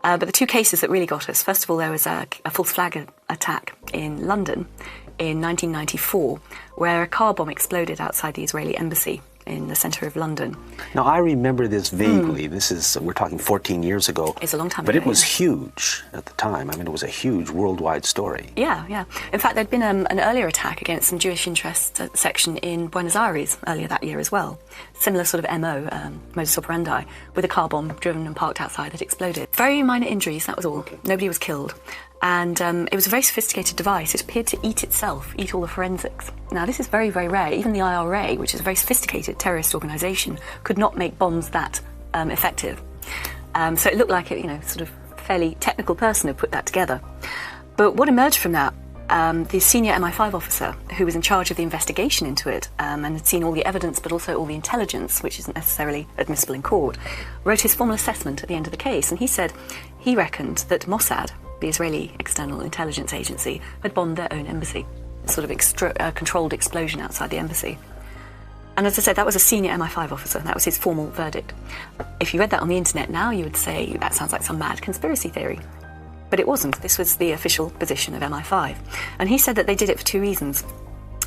But the two cases that really got us, first of all, there was a false flag attack in London in 1994, where a car bomb exploded outside the Israeli embassy in the centre of London. Now, I remember this vaguely. We're talking 14 years ago. It's a long time ago. But it was huge at the time. I mean, it was a huge worldwide story. Yeah. In fact, there'd been an earlier attack against some Jewish interest section in Buenos Aires earlier that year as well. Similar sort of MO, modus operandi, with a car bomb driven and parked outside that exploded. Very minor injuries, that was all. Okay. Nobody was killed. And it was a very sophisticated device. It appeared to eat all the forensics. Now, this is very, very rare. Even the IRA, which is a very sophisticated terrorist organisation, could not make bombs that effective. So it looked like sort of fairly technical person had put that together. But what emerged from that, the senior MI5 officer, who was in charge of the investigation into it and had seen all the evidence but also all the intelligence, which isn't necessarily admissible in court, wrote his formal assessment at the end of the case. And he said he reckoned that Mossad, the Israeli external intelligence agency, had bombed their own embassy. A sort of controlled explosion outside the embassy. And as I said, that was a senior MI5 officer. That was his formal verdict. If you read that on the internet now, you would say that sounds like some mad conspiracy theory. But it wasn't. This was the official position of MI5. And he said that they did it for two reasons.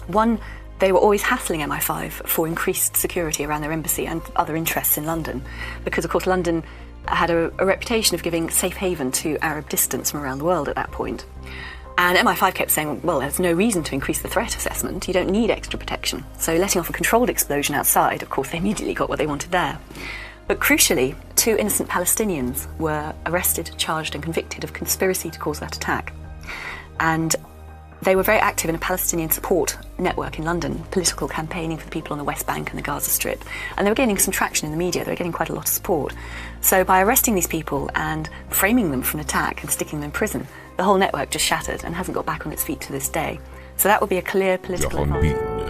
One, they were always hassling MI5 for increased security around their embassy and other interests in London. Because, of course, London had a reputation of giving safe haven to Arab dissidents from around the world at that point. And MI5 kept saying, well, there's no reason to increase the threat assessment. You don't need extra protection. So letting off a controlled explosion outside, of course, they immediately got what they wanted there. But crucially, two innocent Palestinians were arrested, charged and convicted of conspiracy to cause that attack. And they were very active in a Palestinian support network in London, political campaigning for the people on the West Bank and the Gaza Strip. And they were gaining some traction in the media. They were getting quite a lot of support. So by arresting these people and framing them for an attack and sticking them in prison, the whole network just shattered and hasn't got back on its feet to this day. So that would be a clear political advantage.